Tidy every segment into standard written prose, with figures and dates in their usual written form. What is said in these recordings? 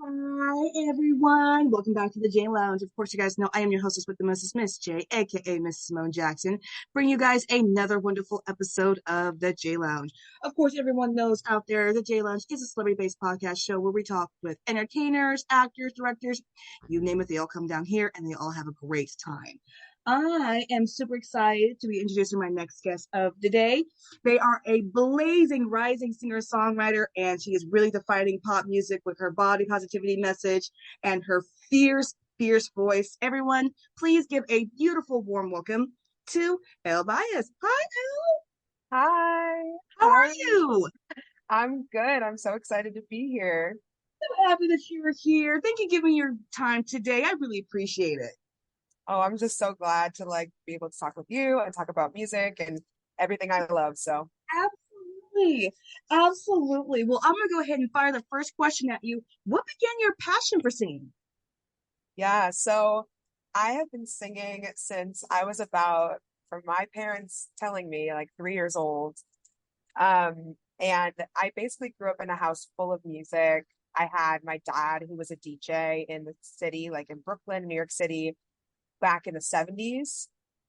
Hi everyone, welcome back to the J Lounge. Of course, you guys know I am your hostess with the mostest, Miss J, aka Miss Simone Jackson, bringing you guys another wonderful episode of the J Lounge. Of course, everyone knows out there the J Lounge is a celebrity-based podcast show where we talk with entertainers, actors, directors, you name it, they all come down here and they all have a great time. I am super excited to be introducing my next guest of the day. They are a blazing rising singer-songwriter, and she is really defining pop music with her body positivity message and her fierce, fierce voice. Everyone, please give a beautiful, warm welcome to Elle Baez. Hi, Elle. Hi, How how are are you? you? I'm good. I'm so excited to be here. So happy that you're here. Thank you for giving your time today. I really appreciate it. Oh, I'm just so glad to be able to talk with you and talk about music and everything I love. So, Absolutely. Absolutely. Well, I'm going to go ahead and fire the first question at you. What began your passion for singing? yeah, I have been singing since I was from my parents telling me, like 3 years old. And I basically grew up in a house full of music. I had my dad, who was a DJ in the city, like in Brooklyn, New York City, back in the 70s.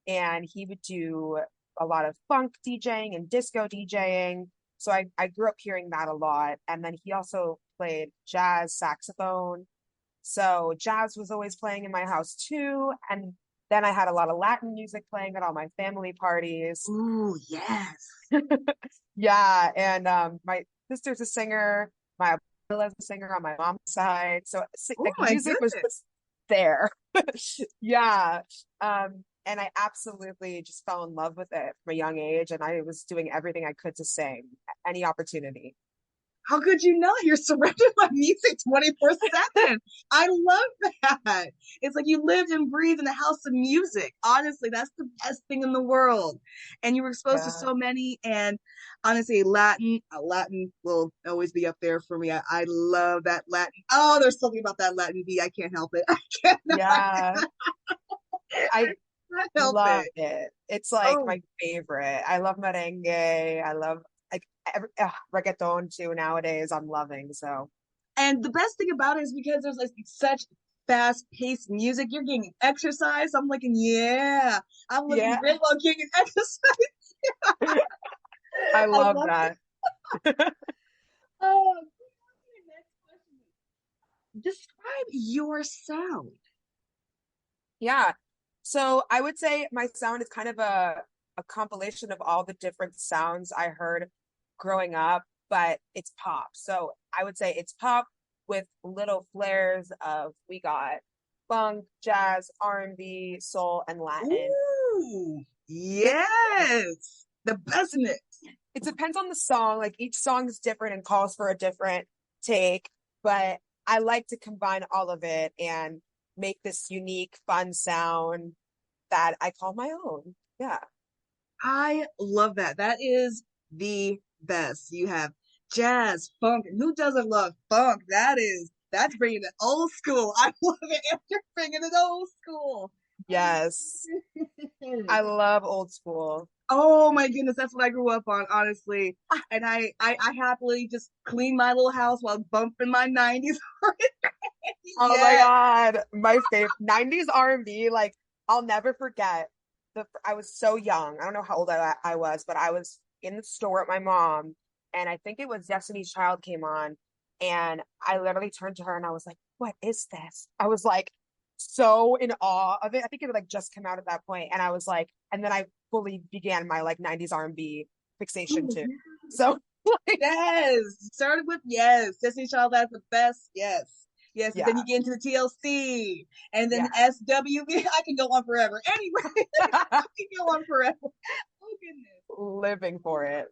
And he would do a lot of funk DJing and disco DJing. So I grew up hearing that a lot. And then he also played jazz saxophone. So jazz was always playing in my house too. And then I had a lot of Latin music playing at all my family parties. Oh, yes. Yeah. And my sister's a singer. My abuela's a singer on my mom's side. So Oh, like my music was goodness. just there. Yeah. And I absolutely just fell in love with it from a young age. And I was doing everything I could to sing, any opportunity. How could you not? You're surrounded by music 24/7. I love that. It's like you lived and breathed in a house of music. Honestly, that's the best thing in the world. And you were exposed to Yeah. so many. And honestly, Latin will always be up there for me. I love that Latin. Oh, there's something about that Latin beat. I can't help it. I Yeah. I can't help love it. it. It's like Oh, my favorite. I love merengue. I love like reggaeton too nowadays. I'm loving. So and the best thing about it is because there's like such fast-paced music, you're getting exercise. I'm looking, yeah, I'm looking yeah, great while getting exercise. I I love love it. that. Oh, next question. Describe your sound. Yeah. So I would say my sound is kind of a compilation of all the different sounds I heard growing up, but it's pop. So I would say it's pop with little flares of we got funk, jazz, R&B, soul, and Latin. Ooh, It, yes, the best mix. it depends on the song. Like each song is different and calls for a different take, but I like to combine all of it and make this unique, fun sound that I call my own. Yeah. I love that. That is the best. You have jazz, funk, and who doesn't love funk? That's bringing it old school. I love it. You're bringing it old school. I Yes. love it. I love old school. Oh my goodness, that's what I grew up on, honestly. And I happily just clean my little house while bumping my 90s. Oh my Yeah. God. My favorite 90s R&B, like I'll never forget I was so young. I don't know how old I was, but I was in the store with my mom and I think it was Destiny's Child came on and I literally turned to her and I was like, "What is this?" I was like so in awe of it. I think it had like just come out at that point and I was like, and then I fully began my like 90s R&B fixation Oh, too. yeah. So like Yes. Started with yes. Destiny Child, that's the best. Yes. Yes. And then yeah. you get into the TLC and then Yeah. SWV. I can go on forever. Anyway, I can go on forever. Oh, goodness. Living for it.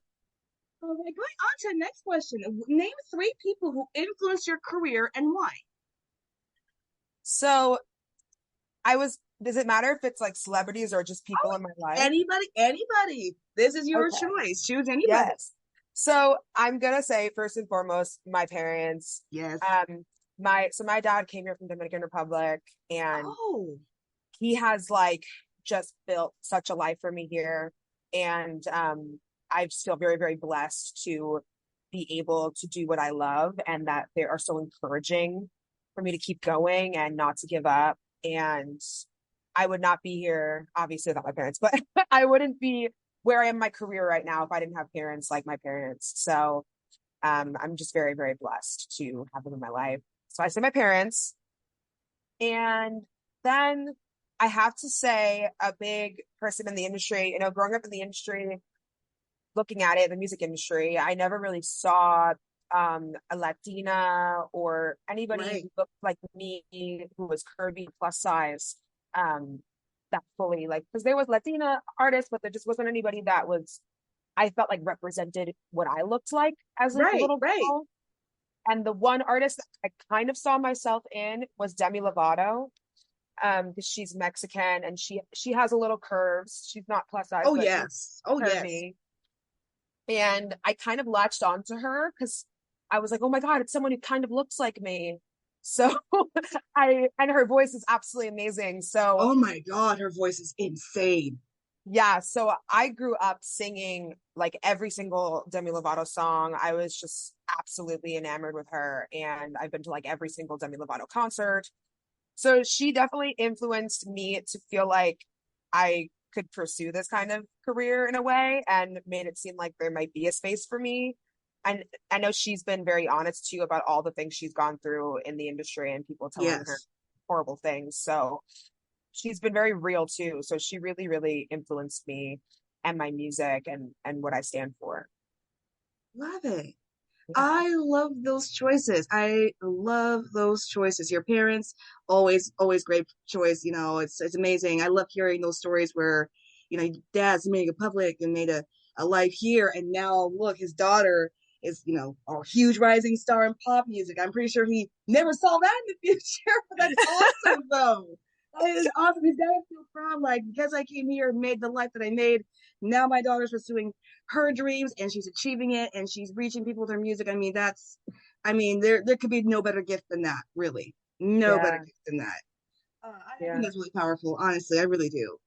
All right. Going on to the next question. Name three people who influenced your career and why. So does it matter if it's like celebrities or just people in my life? Anybody, anybody. This is your Okay. choice. Choose anybody. Yes. So I'm gonna say first and foremost, my parents. Yes. My dad came here from Dominican Republic and Oh, he has like just built such a life for me here. And I just feel very, very blessed to be able to do what I love and that they are so encouraging for me to keep going and not to give up. And I would not be here, obviously without my parents, but I wouldn't be where I am in my career right now if I didn't have parents like my parents. So I'm just very, very blessed to have them in my life. So I say my parents. And then I have to say a big person in the industry, growing up in the industry, looking at it, the music industry, I never really saw a Latina or anybody Right. who looked like me who was curvy plus size um that fully like because there was Latina artists, but there just wasn't anybody that was I felt like represented what I looked like as a Right. little Right. girl. And the one artist that I kind of saw myself in was Demi Lovato. Because she's Mexican and she has a little curves. She's not plus size, Oh but she's yes. Oh yes. curvy. And I kind of latched onto her because I was like, oh my God, it's someone who kind of looks like me. So and her voice is absolutely amazing. So Oh my God, her voice is insane. yeah, so I grew up singing like every single Demi Lovato song. I was just absolutely enamored with her. And I've been to like every single Demi Lovato concert. So she definitely influenced me to feel like I could pursue this kind of career in a way and made it seem like there might be a space for me. And I know she's been very honest too about all the things she's gone through in the industry and people telling her Yes. horrible things. So she's been very real too. So she really, really influenced me and my music and what I stand for. Love it. Yeah. I love those choices. I love those choices. Your parents, always, always great choice. It's amazing. I love hearing those stories where, dad's made a public and made a life here, and now look, his daughter is, a huge rising star in pop music. I'm pretty sure he never saw that in the future, but that's awesome though. That is awesome. He's gotta feel proud, like because I came here and made the life that I made. Now my daughter's pursuing her dreams and she's achieving it and she's reaching people with her music. There could be no better gift than that, really. No better Yeah. gift than that. I think Yeah. that's really powerful, honestly. I really do.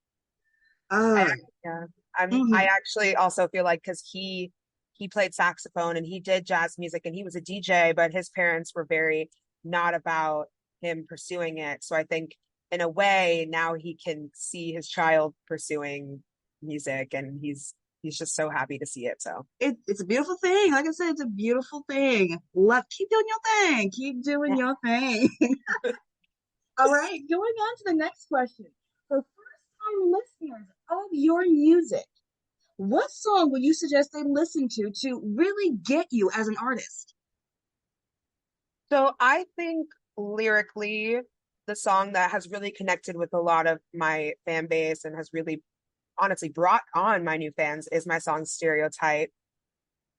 I Uh, yeah. I mhm. actually also feel like because he played saxophone and he did jazz music and he was a DJ, but his parents were very not about him pursuing it. So I think in a way now he can see his child pursuing music and he's just so happy to see it. So It's a beautiful thing. Like I said, it's a beautiful thing. Keep doing your thing. Keep doing yeah. your thing. All right, going on to the next question. For first-time listeners of your music, what song would you suggest they listen to really get you as an artist? So I think lyrically, the song that has really connected with a lot of my fan base and has really honestly brought on my new fans is my song Stereotype.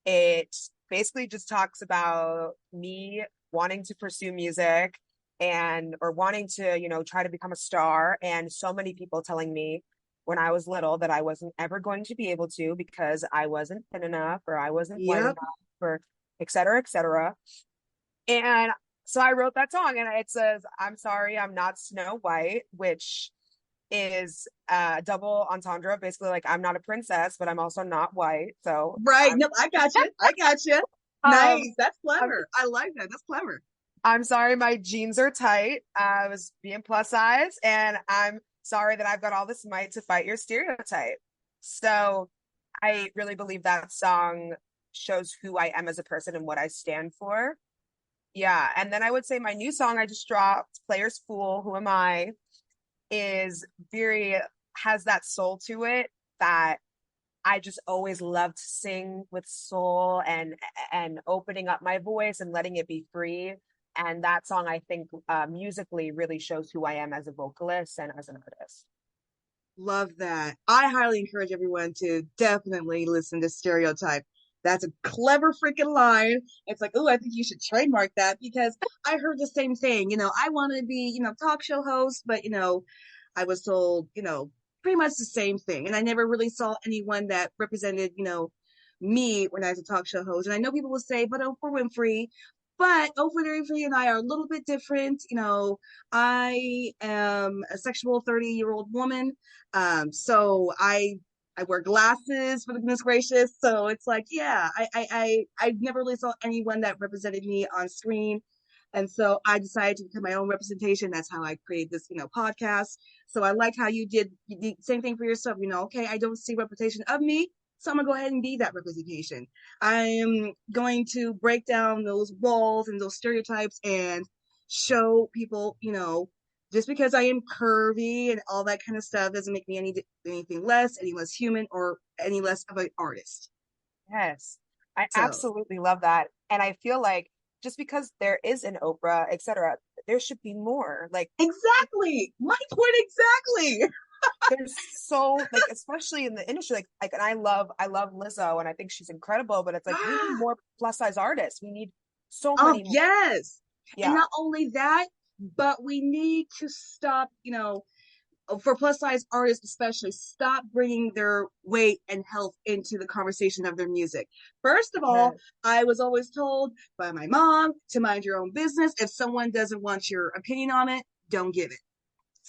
It basically just talks about me wanting to pursue music and or wanting to, try to become a star and so many people telling me when I was little that I wasn't ever going to be able to because I wasn't thin enough or I wasn't white enough Yep. or et cetera, et cetera. And so I wrote that song and it says, I'm sorry, I'm not Snow White, which is double entendre, basically like I'm not a princess, but I'm also not white. So Right. No, I got you. I got you. um Nice. That's I'm, clever. I like that. That's clever. I'm sorry my jeans are tight. I was being plus size and I'm sorry that I've got all this might to fight your stereotype. So I really believe that song shows who I am as a person and what I stand for. Yeah. And then I would say my new song I just dropped, Players Fool, Who Am I, is very has that soul to it that I just always loved to sing with soul and opening up my voice and letting it be free. And that song, I think, musically really shows who I am as a vocalist and as an artist. Love that. I highly encourage everyone to definitely listen to Stereotype. That's a clever freaking line. It's like, oh, I think you should trademark that because I heard the same thing. I want to be, talk show host, but, I was told, pretty much the same thing. And I never really saw anyone that represented, me when I was a talk show host. And I know people will say, but Oprah Winfrey, but Oprah Winfrey and I are a little bit different. I am a sexual 30-year-old woman. So I wear glasses for goodness gracious. So it's like, yeah, I never really saw anyone that represented me on screen. And so I decided to become my own representation. That's how I created this, podcast. So I like how you did the same thing for yourself. Okay, I don't see representation of me, so I'm gonna go ahead and be that representation. I am going to break down those walls and those stereotypes and show people, just because I am curvy and all that kind of stuff doesn't make me any less human, or any less of an artist. Yes, I So absolutely love that. And I feel like just because there is an Oprah, etc., there should be more. Like exactly my point exactly. there's so like, especially in the industry, like, and I love Lizzo, and I think she's incredible. But it's like we need more plus size artists. We need so Oh, many more. yes. And Yeah, not only that, but we need to stop, for plus size artists especially, stop bringing their weight and health into the conversation of their music. First of all, yeah, I was always told by my mom to mind your own business. If someone doesn't want your opinion on it, don't give it.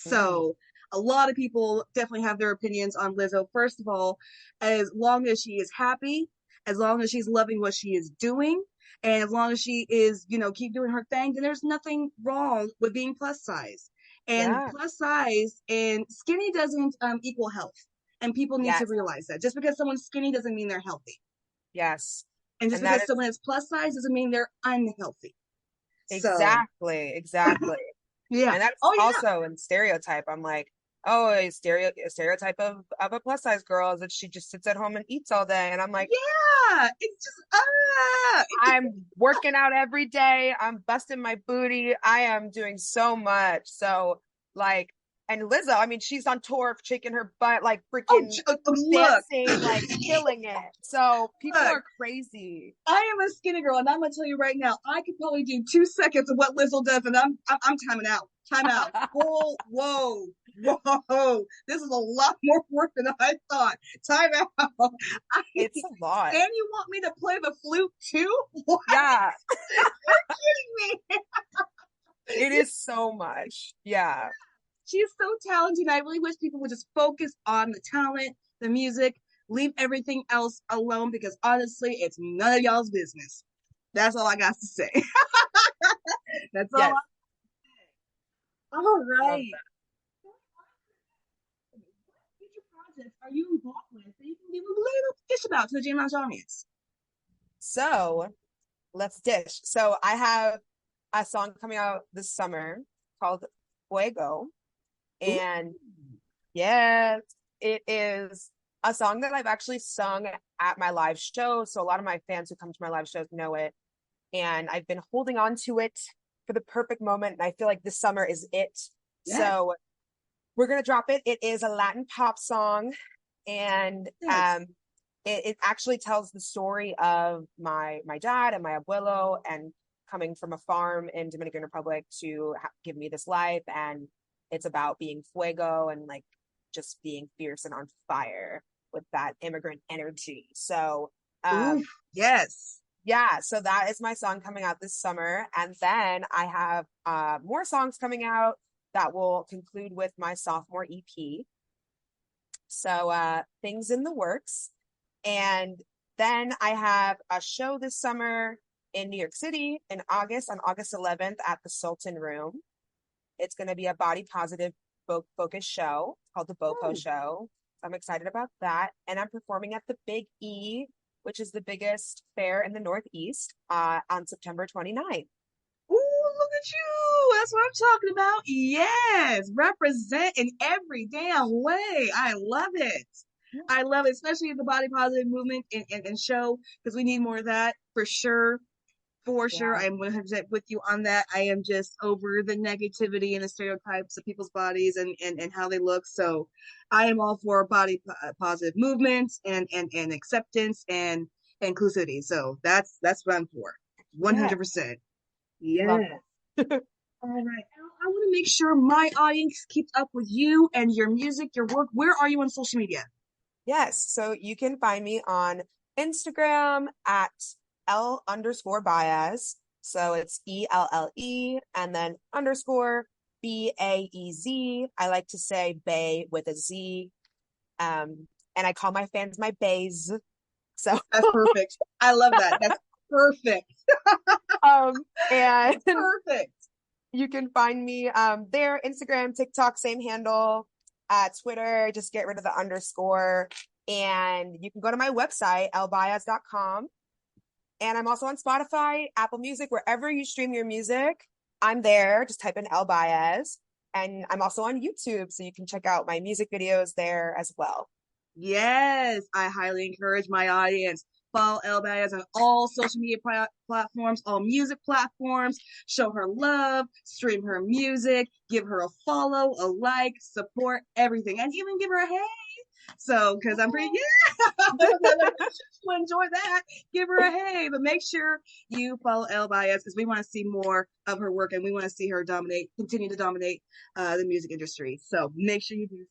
mm, So a lot of people definitely have their opinions on Lizzo. First of all, as long as she is happy, as long as she's loving what she is doing, and as long as she is, keep doing her thing, then there's nothing wrong with being plus size. And yeah, plus size and skinny doesn't equal health. And people need to yes, realize that. Just because someone's skinny doesn't mean they're healthy. yes, And just and that because is someone is plus size doesn't mean they're unhealthy. So, exactly. yeah. And that's Oh, yeah. also in stereotype. I'm like, oh, a stereotype of a plus size girl is that she just sits at home and eats all day. And I'm like, Yeah. It's just, I'm working out every day. I'm busting my booty. I am doing so much. So like, and Lizzo, I mean, she's on tour shaking her butt, like oh, freaking look, dancing, like killing it. So people look. are crazy. I am a skinny girl, and I'm gonna tell you right now, I could probably do 2 seconds of what Lizzo does, and I'm timing out. Time out. Whoa, whoa, whoa! This is a lot more work than I thought. Time out. I, It's a lot. and you want me to play the flute too? What? Yeah, Kidding me? it is so much. Yeah. She's so talented. I really wish people would just focus on the talent, the music, leave everything else alone, because honestly, it's none of y'all's business. That's all I got to say. That's all. Yes. All Love right. that. What future projects are you involved with that you can give a little dish about to the Jane Lounge audience? So let's dish. So I have a song coming out this summer called Fuego. Ooh, And yes, it is a song that I've actually sung at my live show. So a lot of my fans who come to my live shows know it. And I've been holding on to it for the perfect moment. And I feel like this summer is it. yes, So we're gonna drop it. It is a Latin pop song, and yes. it actually tells the story of my dad and my abuelo, and coming from a farm in Dominican Republic to give me this life. And it's about being fuego and like just being fierce and on fire with that immigrant energy. So Ooh, um yes. yeah, so that is my song coming out this summer. And then I have more songs coming out that will conclude with my sophomore EP. So things in the works. And then I have a show this summer in New York City in August, on August 11th at the Sultan Room. It's going to be a body positive focus show called the BOPO Ooh, Show. I'm excited about that. And I'm performing at the Big E, which is the biggest fair in the Northeast, on September 29th. ooh, look at you. That's what I'm talking about. Yes, represent in every damn way. I love it. I love it, especially the body positive movement and show, because we need more of that for sure. For sure, Yeah. I am 100% with you on that. I am just over the negativity and the stereotypes of people's bodies and how they look. So I am all for body positive movements and acceptance and inclusivity. So that's what I'm for. Yeah. 100%. Love Yeah. that. All right. Now, I want to make sure my audience keeps up with you and your music, your work. Where are you on social media? Yes. So you can find me on Instagram at L_Baez. So it's ELLE and then underscore BAEZ. I like to say Bay with a Z. And I call my fans my Bays. So That's perfect. I love that. That's Perfect. And Perfect. you can find me there, Instagram, TikTok, same handle. Twitter, just get rid of the underscore. And you can go to my website, ellebaez.com. And I'm also on Spotify, Apple Music, wherever you stream your music. I'm there. Just type in Elle Baez. And I'm also on YouTube, so you can check out my music videos there as well. Yes, I highly encourage my audience. Follow Elle Baez on all social media platforms, all music platforms. Show her love, stream her music, give her a follow, a like, support, everything, and even give her a hey. So, because I'm pretty, yeah, she'll enjoy that. Give her a hey, but make sure you follow Elle Baez because we want to see more of her work and we want to see her continue to dominate the music industry. So make sure you do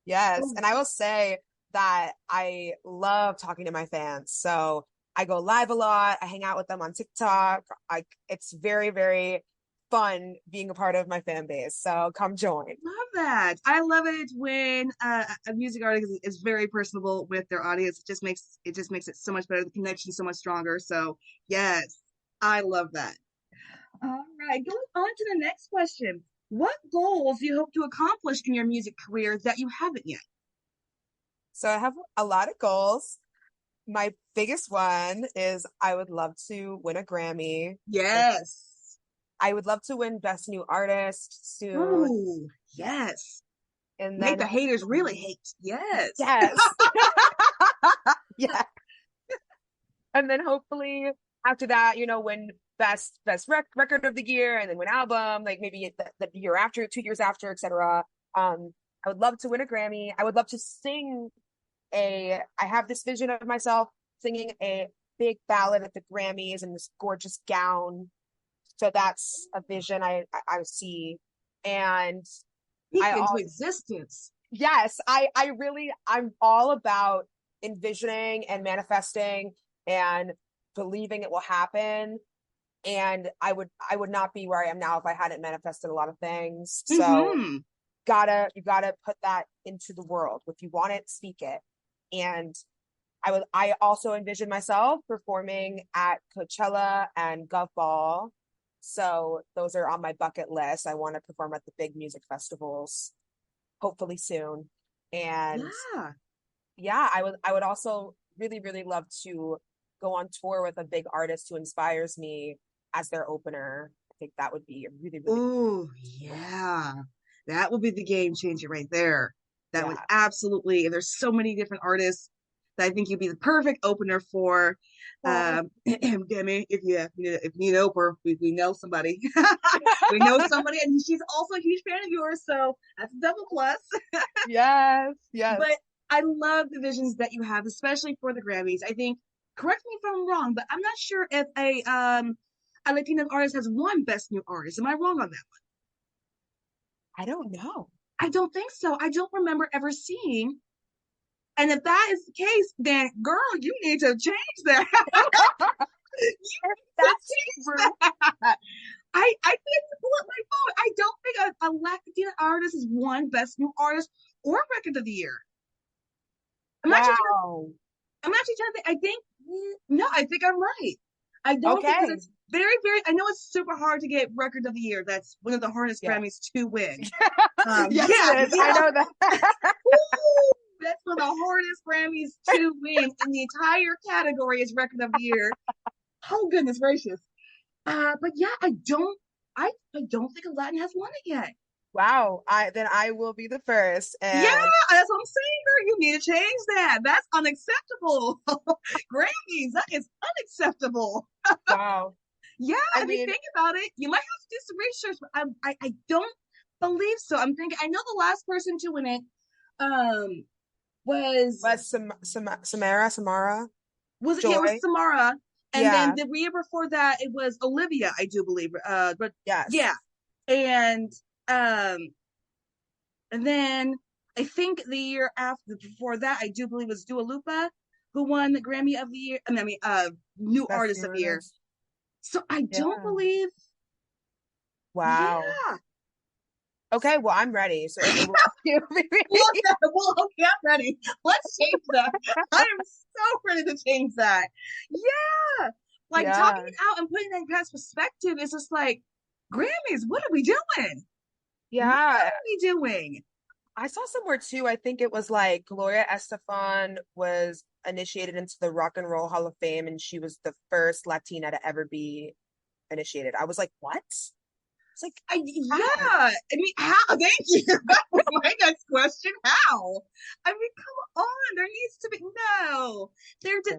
Yes. so. And I will say that I love talking to my fans. So I go live a lot. I hang out with them on TikTok. It's very, very fun being a part of my fan base. So come join. Love that. I love it when a music artist is very personable with their audience. It just makes it so much better. The connection so much stronger. So yes, I love that. All right, going on to the next question. What goals do you hope to accomplish in your music career that you haven't yet? So I have a lot of goals. My biggest one is I would love to win a Grammy. Yes. I would love to win Best New Artist soon. Ooh, yes. And Make then the haters really hopefully, hate. Yes. yes. Yeah. And then hopefully after that, win best record of the year and then win album, like maybe the year after, 2 years after, etc. I would love to win a Grammy. I would love to sing I have this vision of myself singing a big ballad at the Grammys in this gorgeous gown. So that's a vision I see. And Speak I into also, existence. yes, I'm all about envisioning and manifesting and believing it will happen. And I would not be where I am now if I hadn't manifested a lot of things. So Mm-hmm. you gotta put that into the world. If you want it, speak it. And I also envision myself performing at Coachella and Gov Ball. So those are on my bucket list. I want to perform at the big music festivals, hopefully soon. And Yeah. yeah, I would also really, really love to go on tour with a big artist who inspires me as their opener. I think that would be a really, really Oh, cool. yeah. That would be the game changer right there. That would Yeah. absolutely, there's so many different artists that I think you'd be the perfect opener for. Well, Demi, if you know her, we know somebody. We know somebody, and she's also a huge fan of yours, so that's a double plus. yes, yes. But I love the visions that you have, especially for the Grammys. I think, correct me if I'm wrong, but I'm not sure if a Latino artist has won Best New Artist. Am I wrong on that? I don't know. I don't think so. I don't remember ever seeing. And if that is the case, then girl, you need to change that. You If need to that's change true. that. I didn't pull up my phone. I don't think a Latina artist has won Best New Artist or Record of the Year. I'm actually trying, Wow. I'm actually trying to think. I think no, I think I'm right. I don't think because Okay. it's very, very. I know it's super hard to get Record of the Year. That's one of the hardest Yeah. Grammys to win. Yes, Yeah, it is. I yeah. know that. Woo! That's one of the hardest Grammys to win in the entire category is Record of the Year. Oh goodness gracious! But yeah, I don't think Aladdin has won it yet. Wow. I will be the first. Yeah, And that's what I'm saying, girl. You need to change that. That's unacceptable. Grammys, that is unacceptable. wow. Yeah, I if you mean, think about it, you might have to do some research, but I don't believe so. I'm thinking I know the last person to win it um was was Samara was it yeah, it was Joy. Samara. And then Yeah. the year before that it was Olivia, I do believe. But yeah. Yes. And um and then I think the year after before that I do believe was Dua Lipa who won the Grammy of the year. New Best Artist new of the Year. artist. So I don't Yeah. believe. Wow. Yeah. Okay. Well, I'm ready. So it will you Well, well, okay, I'm ready. Let's change that. I am so ready to change that. Yeah. Like talking Yeah. it out and putting that in past perspective is just like, Grammys, what are we doing? What Yeah. are we doing? I saw somewhere too. I think it was like Gloria Estefan was initiated into the Rock and Roll Hall of Fame, and she was the first Latina to ever be initiated. I was like, what? It's like, Yeah, how? I mean, how? Thank you. That was my next question. How? I mean, come on. There needs to be no. There did.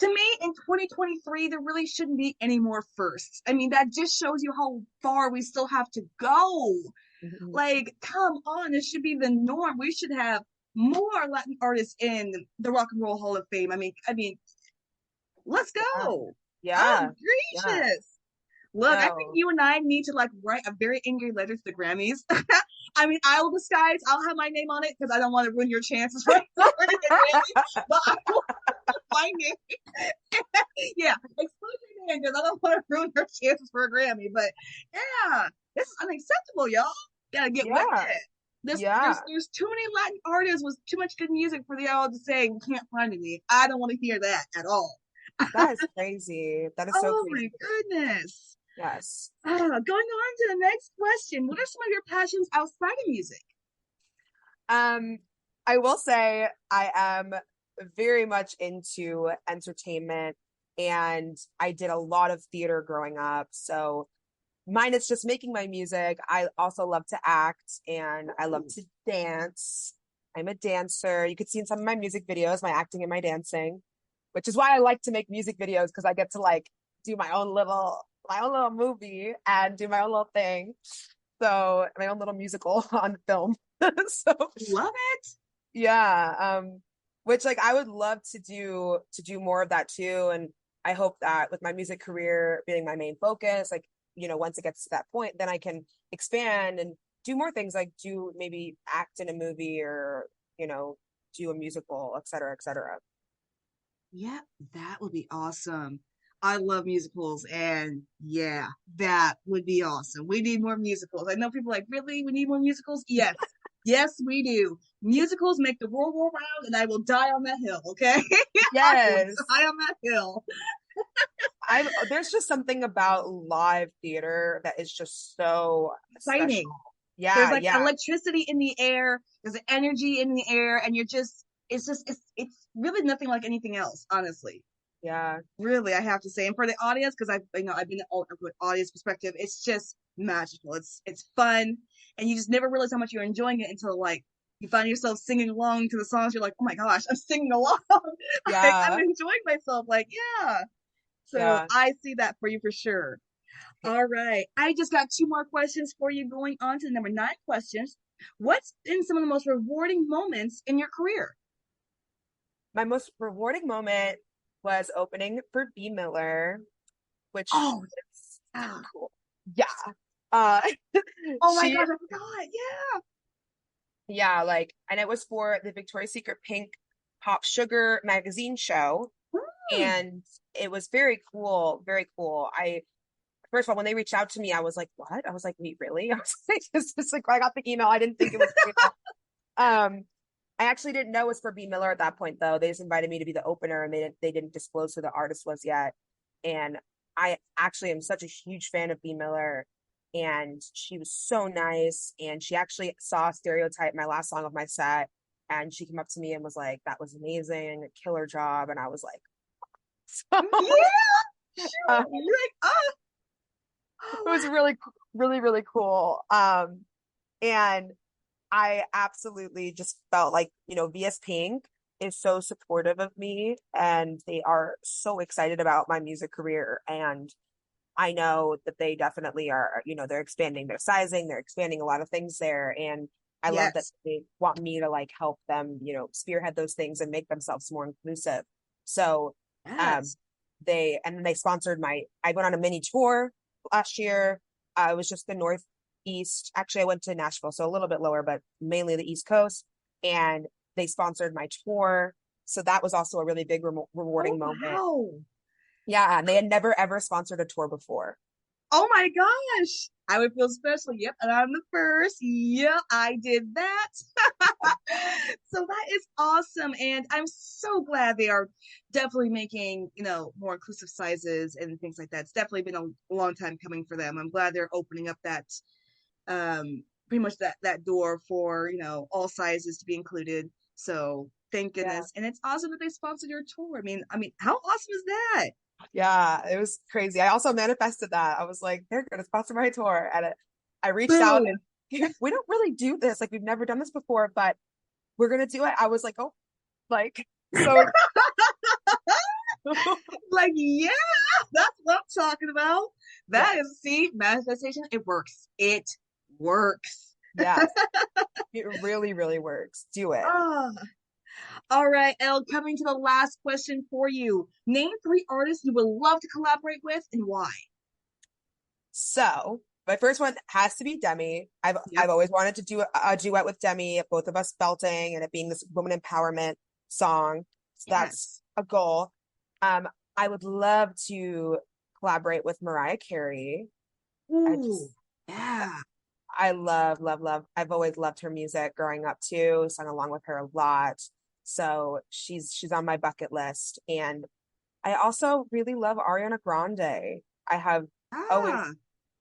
To me, in 2023, there really shouldn't be any more firsts. I mean, that just shows you how far we still have to go. Mhm. Like, come on, this should be the norm. We should have more Latin artists in the Rock and Roll Hall of Fame. I mean, let's Yeah. go. Oh, Yeah. Yeah. gracious. Look, I think No. you and I need to like write a very angry letter to the Grammys. I mean, I'll disguise. I'll have my name on it because I don't want to ruin your chances for winning a Grammy. But I will put my name. Yeah, exclude your name because I don't want to ruin your chances for a Grammy. But yeah, this is unacceptable, y'all. Gotta get with Yeah. it. There's Yeah. there's there's too many Latin artists with too much good music for the all to say we can't find any. I don't want to hear that at all. That is crazy. That is so Oh crazy. my goodness. Yes. Going on to the next question. What are some of your passions outside of music? Um, I will say I am very much into entertainment, and I did a lot of theater growing up. So mine is just making my music. I also love to act and I love to dance. I'm a dancer. You could see in some of my music videos, my acting and my dancing, which is why I like to make music videos because I get to like do my own little movie and do my own little thing. So my own little musical on film. So Love it. yeah, which like I would love to do more of that too. And I hope that with my music career being my main focus, like, once it gets to that point, then I can expand and do more things like do maybe act in a movie or, you know, do a musical, et cetera, et cetera. Yeah, that would be awesome. I love musicals, and yeah, that would be awesome. We need more musicals. I know people are like, really? We need more musicals? Yes. Yes, we do. Musicals make the world go round, and I will die on that hill, okay? I will Yes. die on that hill. There's just something about live theater that is just so special. Exciting. There's Yeah, like yeah, electricity in the air, there's energy in the air, and it's really nothing like anything else, honestly. yeah. Really, I have to say, and for the audience, because I've been with audience perspective, it's just magical. It's fun, and you just never realize how much you're enjoying it until like you find yourself singing along to the songs. You're like, oh my gosh, I'm singing along. Like I'm Yeah, enjoying myself. Like yeah. So yeah. I see that for you for sure. All right, I just got two more questions for you. Going on to the number nine questions. What's been some of the most rewarding moments in your career? My most rewarding moment was opening for B Miller, which Oh, is yeah. cool. Yeah. Uh Oh my she gosh, I forgot. Yeah. yeah, like, and it was for the Victoria's Secret Pink Pop Sugar magazine show. Hmm. And it was very cool, very cool. First of all, when they reached out to me, I was like, what? I was like, wait, really? I was like, just like, I got the email. I didn't think it was real. I actually didn't know it was for B Miller at that point, though. They just invited me to be the opener, and they didn't disclose who the artist was yet. And I actually am such a huge fan of B Miller, and she was so nice. And she actually saw Stereotype, my last song of my set, and she came up to me and was like, "That was amazing, killer job." And I was like, Yeah, uh, shoot. You're like, oh, it oh, was really, really, really cool. And I absolutely just felt like, VS Pink is so supportive of me and they are so excited about my music career. And I know that they definitely are, they're expanding their sizing, they're expanding a lot of things there. And I love that yes, they want me to like help them, spearhead those things and make themselves more inclusive. So, um, yes. they sponsored I went on a mini tour last year. It was just the Northeast. Actually, I went to Nashville, so a little bit lower, but mainly the East Coast. And they sponsored my tour. So that was also a really big Oh, rewarding moment. wow. Yeah, and they had never ever sponsored a tour before. Oh my gosh. I would feel special. Yep. And I'm the first. Yep. I did that. So that is awesome. And I'm so glad they are definitely making, more inclusive sizes and things like that. It's definitely been a long time coming for them. I'm glad they're opening up that pretty much that door for, all sizes to be included. So thank Yeah. goodness. And it's awesome that they sponsored your tour. I mean, how awesome is that? Yeah, it was crazy. I also manifested that. I was like, they're gonna sponsor my tour. And I reached out Boom. and we don't really do this. Like we've never done this before, but we're gonna do it. I was like, oh, like so Like, yeah, that's what I'm talking about. yeah, That is, see, manifestation, it works. It works. yes. It really, really works. Do it. Ah, all right, Elle, coming to the last question for you. Name three artists you would love to collaborate with and why. So my first one has to be Demi. I've Yep. always wanted to do a duet with Demi, both of us belting and it being this woman empowerment song. So that's Yes. a goal. I would love to collaborate with Mariah Carey. I Ooh, just yeah. I love, love, love. I've always loved her music growing up too, sung along with her a lot. So she's on my bucket list. And I also really love Ariana Grande. I have always Ah,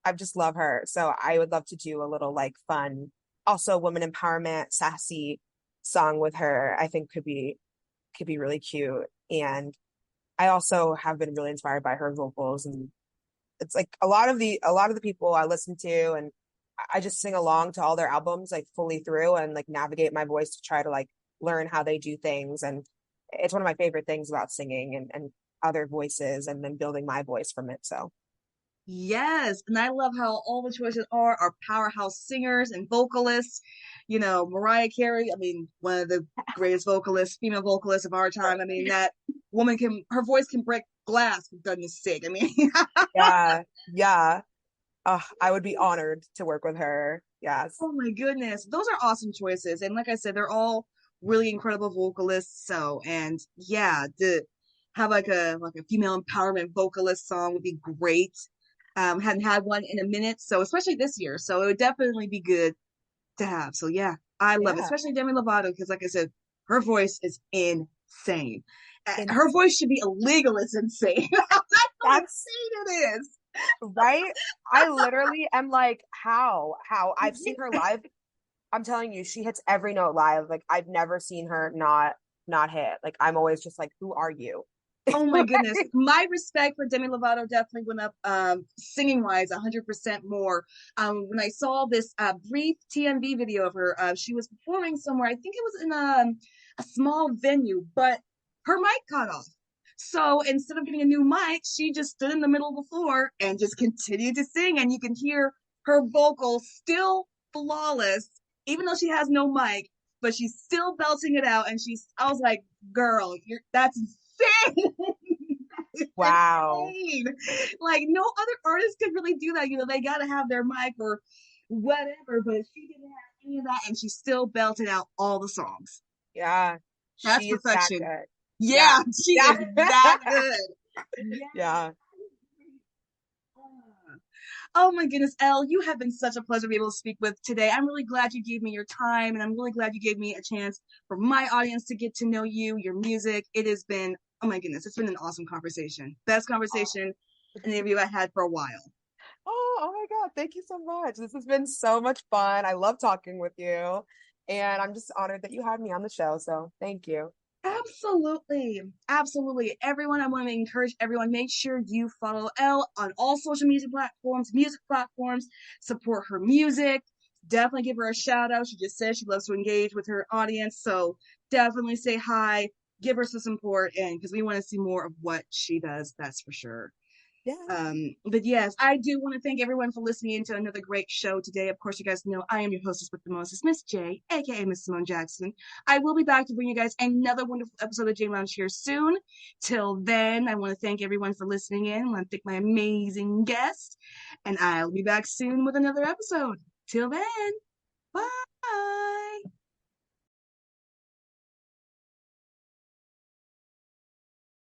I've just love her. So I would love to do a little like fun, also woman empowerment, sassy song with her. I think could be really cute. And I also have been really inspired by her vocals and it's like a lot of the people I listen to and I just sing along to all their albums like fully through and like navigate my voice to try to like learn how they do things. And it's one of my favorite things about singing and other voices and then building my voice from it. So yes. And I love how all the choices are powerhouse singers and vocalists. Mariah Carey, I mean, one of the greatest vocalists, female vocalists of our time. I mean, that woman her voice can break glass, for goodness sake. I mean, yeah, yeah. I would be honored to work with her. Yes. oh my goodness. Those are awesome choices. And like I said, they're all really incredible vocalists. So, and yeah, to have like a female empowerment vocalist song would be great. Hadn't had one in a minute, so especially this year. So it would definitely be good to have. So yeah, I love it, Yeah. especially Demi Lovato, because like I said, her voice is insane. And Her voice should be illegal. It's insane. That's how that's insane it is. right. I literally am like, how? I've seen her live. I'm telling you, she hits every note live. Like I've never seen her not hit. Like I'm always just like, who are you? Oh my goodness. My respect for Demi Lovato definitely went up singing wise 100% more. When I saw this brief TMV video of her, she was performing somewhere. I think it was in a small venue, but her mic cut off. So instead of getting a new mic, she just stood in the middle of the floor and just continued to sing. And you can hear her vocals still flawless, even though she has no mic, but she's still belting it out. And I was like, girl, that's insane. Wow. Insane. Like no other artist could really do that. They gotta have their mic or whatever, but she didn't have any of that and she still belted out all the songs. Yeah. That's She is that perfection. good. Yeah. Yeah, she Yeah. is that good. Yeah. Yeah. Oh my goodness, Elle, you have been such a pleasure to be able to speak with today. I'm really glad you gave me your time, and I'm really glad you gave me a chance for my audience to get to know you, your music. It has been, oh my goodness, it's been an awesome conversation. Best Oh. conversation any of you I had for a while. Oh my God. Thank you so much. This has been so much fun. I love talking with you. And I'm just honored that you had me on the show. So thank you. Absolutely. Absolutely. Everyone, I want to encourage everyone, make sure you follow Elle on all social media platforms, music platforms, support her music. Definitely give her a shout out. She just said she loves to engage with her audience. So definitely say hi, give her some support, and because we want to see more of what she does, that's for sure. Yeah. But yes, I do want to thank everyone for listening in to another great show today. Of course, you guys know I am your hostess with the mostest, Miss J, aka Miss Simone Jackson. I will be back to bring you guys another wonderful episode of J Lounge here soon. Till then, I want to thank everyone for listening in. I want to thank my amazing guest, and I'll be back soon with another episode. Till then, bye.